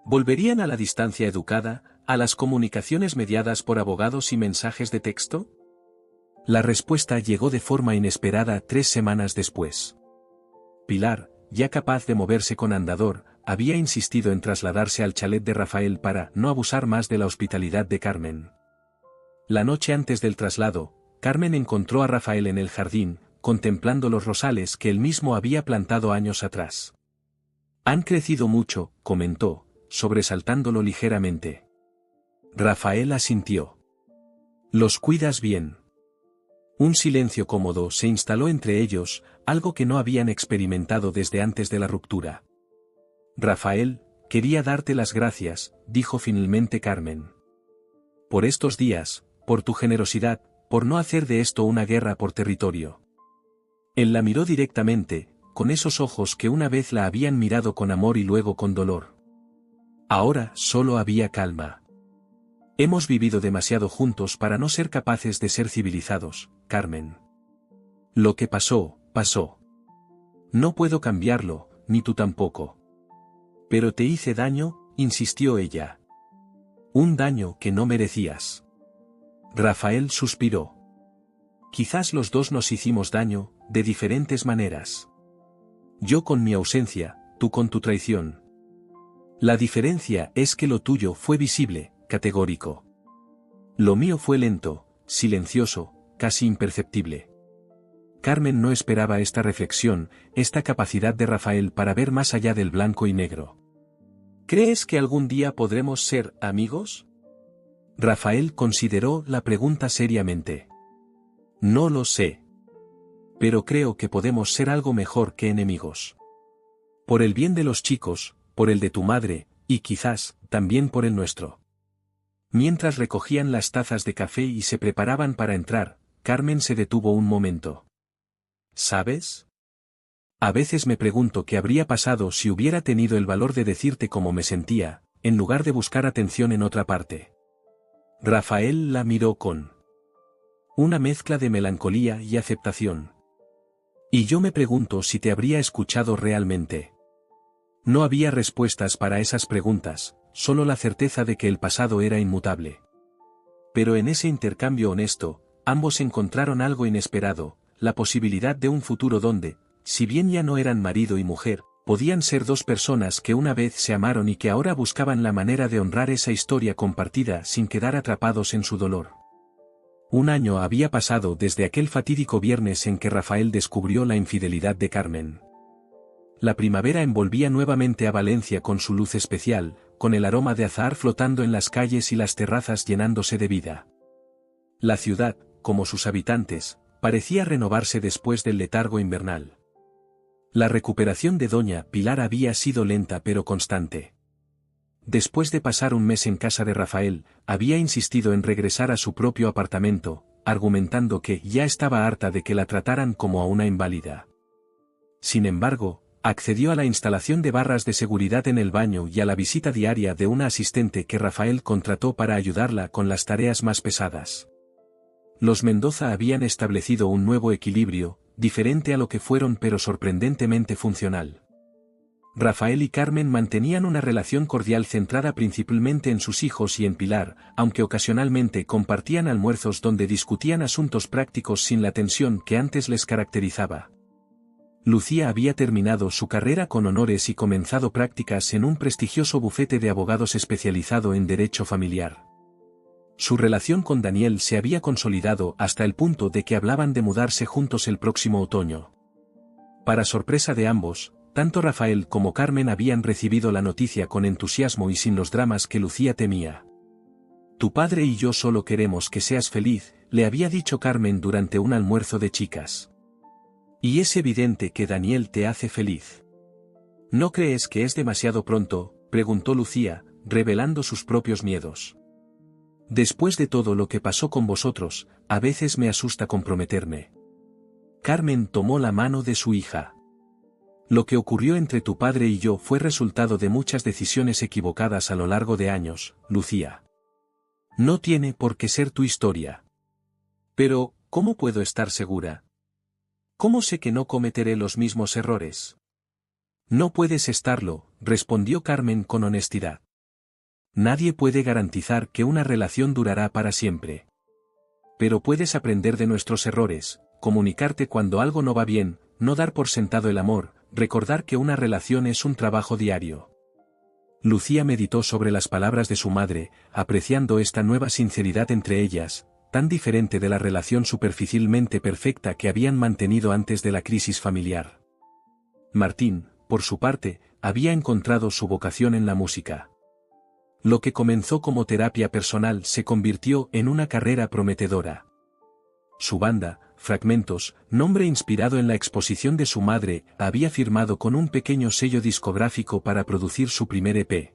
[SPEAKER 1] ¿Volverían a la distancia educada, a las comunicaciones mediadas por abogados y mensajes de texto? La respuesta llegó de forma inesperada 3 semanas después. Pilar, ya capaz de moverse con andador, había insistido en trasladarse al chalet de Rafael para no abusar más de la hospitalidad de Carmen. La noche antes del traslado, Carmen encontró a Rafael en el jardín, contemplando los rosales que él mismo había plantado años atrás. Han crecido mucho, comentó, sobresaltándolo ligeramente. Rafael asintió. ¿Los cuidas bien? Un silencio cómodo se instaló entre ellos, algo que no habían experimentado desde antes de la ruptura. Rafael, quería darte las gracias, dijo finalmente Carmen. Por estos días, por tu generosidad, por no hacer de esto una guerra por territorio. Él la miró directamente, con esos ojos que una vez la habían mirado con amor y luego con dolor. Ahora solo había calma. Hemos vivido demasiado juntos para no ser capaces de ser civilizados, Carmen. Lo que pasó, pasó. No puedo cambiarlo, ni tú tampoco. Pero te hice daño, insistió ella. Un daño que no merecías. Rafael suspiró. Quizás los dos nos hicimos daño, de diferentes maneras. Yo con mi ausencia, tú con tu traición. La diferencia es que lo tuyo fue visible, categórico. Lo mío fue lento, silencioso, casi imperceptible. Carmen no esperaba esta reflexión, esta capacidad de Rafael para ver más allá del blanco y negro. ¿Crees que algún día podremos ser amigos? Rafael consideró la pregunta seriamente. No lo sé. Pero creo que podemos ser algo mejor que enemigos. Por el bien de los chicos, por el de tu madre, y quizás, también por el nuestro. Mientras recogían las tazas de café y se preparaban para entrar, Carmen se detuvo un momento. ¿Sabes? A veces me pregunto qué habría pasado si hubiera tenido el valor de decirte cómo me sentía, en lugar de buscar atención en otra parte. Rafael la miró con una mezcla de melancolía y aceptación. Y yo me pregunto si te habría escuchado realmente. No había respuestas para esas preguntas, solo la certeza de que el pasado era inmutable. Pero en ese intercambio honesto, ambos encontraron algo inesperado, la posibilidad de un futuro donde, si bien ya no eran marido y mujer, podían ser dos personas que una vez se amaron y que ahora buscaban la manera de honrar esa historia compartida sin quedar atrapados en su dolor. Un año había pasado desde aquel fatídico viernes en que Rafael descubrió la infidelidad de Carmen. La primavera envolvía nuevamente a Valencia con su luz especial, con el aroma de azahar flotando en las calles y las terrazas llenándose de vida. La ciudad, como sus habitantes, parecía renovarse después del letargo invernal. La recuperación de doña Pilar había sido lenta pero constante. Después de pasar un mes en casa de Rafael, había insistido en regresar a su propio apartamento, argumentando que ya estaba harta de que la trataran como a una inválida. Sin embargo, accedió a la instalación de barras de seguridad en el baño y a la visita diaria de una asistente que Rafael contrató para ayudarla con las tareas más pesadas. Los Mendoza habían establecido un nuevo equilibrio, diferente a lo que fueron pero sorprendentemente funcional. Rafael y Carmen mantenían una relación cordial centrada principalmente en sus hijos y en Pilar, aunque ocasionalmente compartían almuerzos donde discutían asuntos prácticos sin la tensión que antes les caracterizaba. Lucía había terminado su carrera con honores y comenzado prácticas en un prestigioso bufete de abogados especializado en derecho familiar. Su relación con Daniel se había consolidado hasta el punto de que hablaban de mudarse juntos el próximo otoño. Para sorpresa de ambos, tanto Rafael como Carmen habían recibido la noticia con entusiasmo y sin los dramas que Lucía temía. Tu padre y yo solo queremos que seas feliz, le había dicho Carmen durante un almuerzo de chicas. Y es evidente que Daniel te hace feliz. ¿No crees que es demasiado pronto?, preguntó Lucía, revelando sus propios miedos. Después de todo lo que pasó con vosotros, a veces me asusta comprometerme. Carmen tomó la mano de su hija. Lo que ocurrió entre tu padre y yo fue resultado de muchas decisiones equivocadas a lo largo de años, Lucía. No tiene por qué ser tu historia. Pero, ¿cómo puedo estar segura? ¿Cómo sé que no cometeré los mismos errores? No puedes estarlo, respondió Carmen con honestidad. Nadie puede garantizar que una relación durará para siempre. Pero puedes aprender de nuestros errores, comunicarte cuando algo no va bien, no dar por sentado el amor, recordar que una relación es un trabajo diario. Lucía meditó sobre las palabras de su madre, apreciando esta nueva sinceridad entre ellas, tan diferente de la relación superficialmente perfecta que habían mantenido antes de la crisis familiar. Martín, por su parte, había encontrado su vocación en la música. Lo que comenzó como terapia personal se convirtió en una carrera prometedora. Su banda, Fragmentos, nombre inspirado en la exposición de su madre, había firmado con un pequeño sello discográfico para producir su primer EP.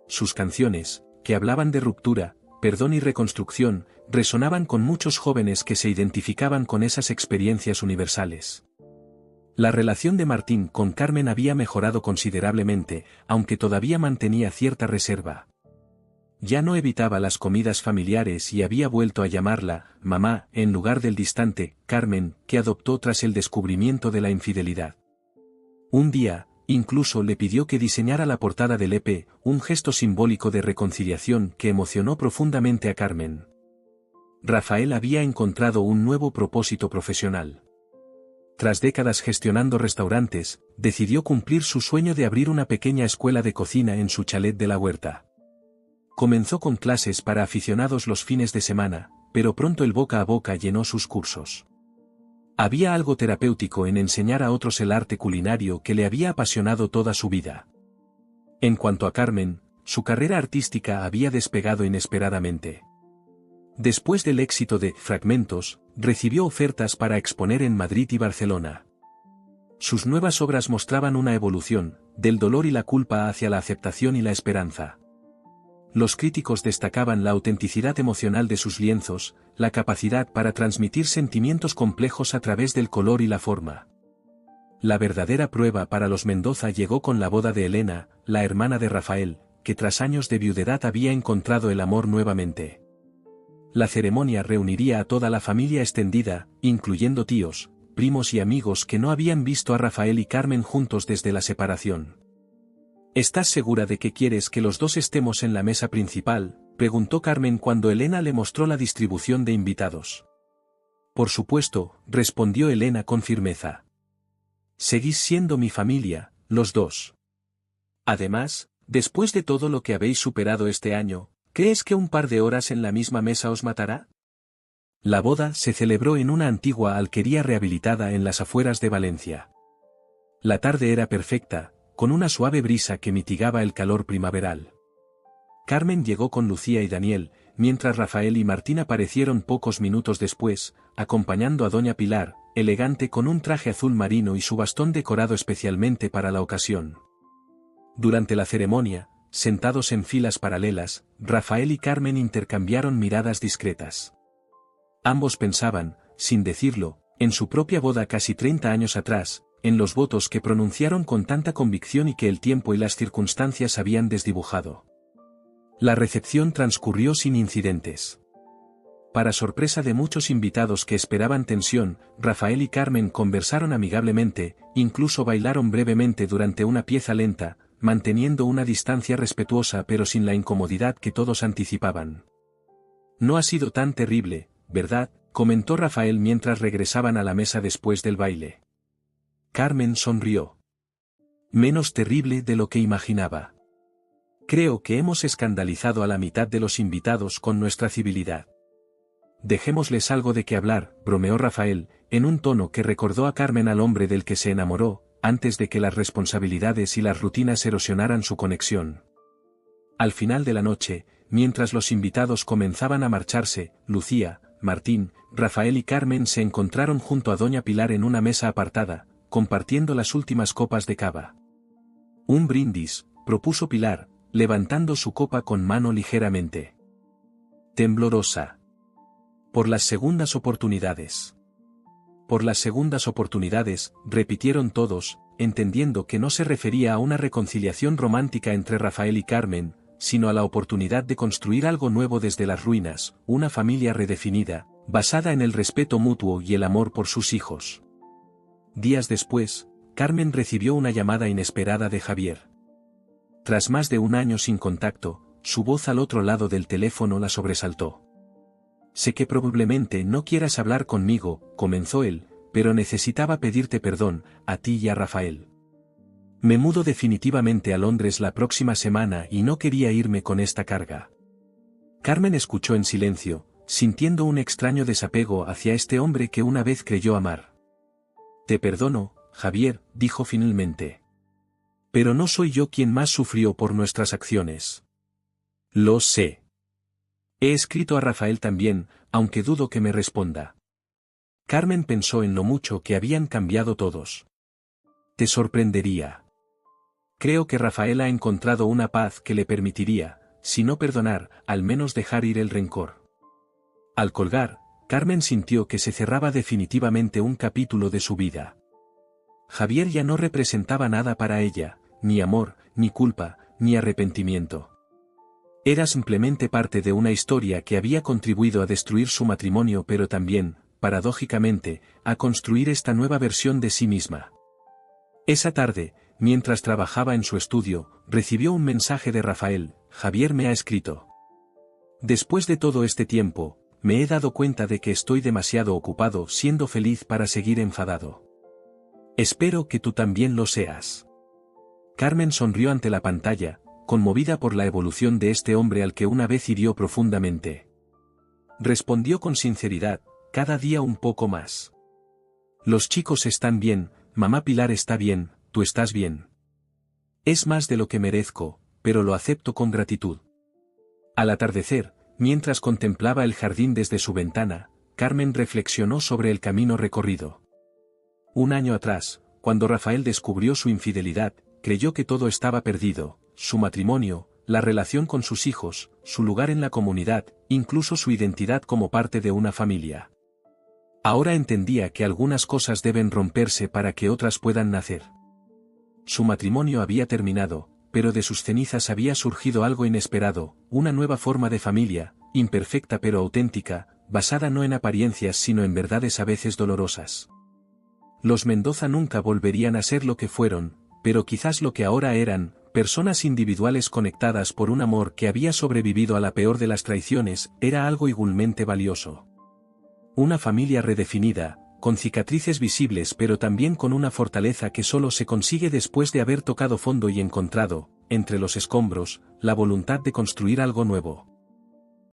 [SPEAKER 1] Sus canciones, que hablaban de ruptura, perdón y reconstrucción, resonaban con muchos jóvenes que se identificaban con esas experiencias universales. La relación de Martín con Carmen había mejorado considerablemente, aunque todavía mantenía cierta reserva. Ya no evitaba las comidas familiares y había vuelto a llamarla mamá en lugar del distante Carmen que adoptó tras el descubrimiento de la infidelidad. Un día, incluso le pidió que diseñara la portada del EP, un gesto simbólico de reconciliación que emocionó profundamente a Carmen. Rafael había encontrado un nuevo propósito profesional. Tras décadas gestionando restaurantes, decidió cumplir su sueño de abrir una pequeña escuela de cocina en su chalet de la huerta. Comenzó con clases para aficionados los fines de semana, pero pronto el boca a boca llenó sus cursos. Había algo terapéutico en enseñar a otros el arte culinario que le había apasionado toda su vida. En cuanto a Carmen, su carrera artística había despegado inesperadamente. Después del éxito de Fragmentos, recibió ofertas para exponer en Madrid y Barcelona. Sus nuevas obras mostraban una evolución, del dolor y la culpa hacia la aceptación y la esperanza. Los críticos destacaban la autenticidad emocional de sus lienzos, la capacidad para transmitir sentimientos complejos a través del color y la forma. La verdadera prueba para los Mendoza llegó con la boda de Elena, la hermana de Rafael, que tras años de viudedad había encontrado el amor nuevamente. La ceremonia reuniría a toda la familia extendida, incluyendo tíos, primos y amigos que no habían visto a Rafael y Carmen juntos desde la separación. ¿Estás segura de que quieres que los dos estemos en la mesa principal?, preguntó Carmen cuando Elena le mostró la distribución de invitados. Por supuesto, respondió Elena con firmeza. Seguís siendo mi familia, los dos. Además, después de todo lo que habéis superado este año, ¿crees que un par de horas en la misma mesa os matará? La boda se celebró en una antigua alquería rehabilitada en las afueras de Valencia. La tarde era perfecta, con una suave brisa que mitigaba el calor primaveral. Carmen llegó con Lucía y Daniel, mientras Rafael y Martín aparecieron pocos minutos después, acompañando a doña Pilar, elegante con un traje azul marino y su bastón decorado especialmente para la ocasión. Durante la ceremonia, sentados en filas paralelas, Rafael y Carmen intercambiaron miradas discretas. Ambos pensaban, sin decirlo, en su propia boda casi 30 años atrás, en los votos que pronunciaron con tanta convicción y que el tiempo y las circunstancias habían desdibujado. La recepción transcurrió sin incidentes. Para sorpresa de muchos invitados que esperaban tensión, Rafael y Carmen conversaron amigablemente, incluso bailaron brevemente durante una pieza lenta, manteniendo una distancia respetuosa pero sin la incomodidad que todos anticipaban. No ha sido tan terrible, ¿verdad?, comentó Rafael mientras regresaban a la mesa después del baile. Carmen sonrió. Menos terrible de lo que imaginaba. Creo que hemos escandalizado a la mitad de los invitados con nuestra civilidad. Dejémosles algo de qué hablar, bromeó Rafael, en un tono que recordó a Carmen al hombre del que se enamoró, antes de que las responsabilidades y las rutinas erosionaran su conexión. Al final de la noche, mientras los invitados comenzaban a marcharse, Lucía, Martín, Rafael y Carmen se encontraron junto a doña Pilar en una mesa apartada, compartiendo las últimas copas de cava. Un brindis, propuso Pilar, levantando su copa con mano ligeramente temblorosa. Por las segundas oportunidades. Por las segundas oportunidades, repitieron todos, entendiendo que no se refería a una reconciliación romántica entre Rafael y Carmen, sino a la oportunidad de construir algo nuevo desde las ruinas, una familia redefinida, basada en el respeto mutuo y el amor por sus hijos. Días después, Carmen recibió una llamada inesperada de Javier. Tras más de un año sin contacto, su voz al otro lado del teléfono la sobresaltó. Sé que probablemente no quieras hablar conmigo, comenzó él, pero necesitaba pedirte perdón, a ti y a Rafael. Me mudo definitivamente a Londres la próxima semana y no quería irme con esta carga. Carmen escuchó en silencio, sintiendo un extraño desapego hacia este hombre que una vez creyó amar. Te perdono, Javier, dijo finalmente. Pero no soy yo quien más sufrió por nuestras acciones. Lo sé. He escrito a Rafael también, aunque dudo que me responda. Carmen pensó en lo mucho que habían cambiado todos. Te sorprendería. Creo que Rafael ha encontrado una paz que le permitiría, si no perdonar, al menos dejar ir el rencor. Al colgar, Carmen sintió que se cerraba definitivamente un capítulo de su vida. Javier ya no representaba nada para ella, ni amor, ni culpa, ni arrepentimiento. Era simplemente parte de una historia que había contribuido a destruir su matrimonio pero también, paradójicamente, a construir esta nueva versión de sí misma. Esa tarde, mientras trabajaba en su estudio, recibió un mensaje de Rafael: Javier me ha escrito. Después de todo este tiempo, me he dado cuenta de que estoy demasiado ocupado siendo feliz para seguir enfadado. Espero que tú también lo seas. Carmen sonrió ante la pantalla, conmovida por la evolución de este hombre al que una vez hirió profundamente. Respondió con sinceridad: cada día un poco más. Los chicos están bien, mamá Pilar está bien, tú estás bien. Es más de lo que merezco, pero lo acepto con gratitud. Al atardecer, mientras contemplaba el jardín desde su ventana, Carmen reflexionó sobre el camino recorrido. Un año atrás, cuando Rafael descubrió su infidelidad, creyó que todo estaba perdido, su matrimonio, la relación con sus hijos, su lugar en la comunidad, incluso su identidad como parte de una familia. Ahora entendía que algunas cosas deben romperse para que otras puedan nacer. Su matrimonio había terminado, pero de sus cenizas había surgido algo inesperado, una nueva forma de familia, imperfecta pero auténtica, basada no en apariencias sino en verdades a veces dolorosas. Los Mendoza nunca volverían a ser lo que fueron, pero quizás lo que ahora eran, personas individuales conectadas por un amor que había sobrevivido a la peor de las traiciones, era algo igualmente valioso. Una familia redefinida, con cicatrices visibles pero también con una fortaleza que solo se consigue después de haber tocado fondo y encontrado, entre los escombros, la voluntad de construir algo nuevo.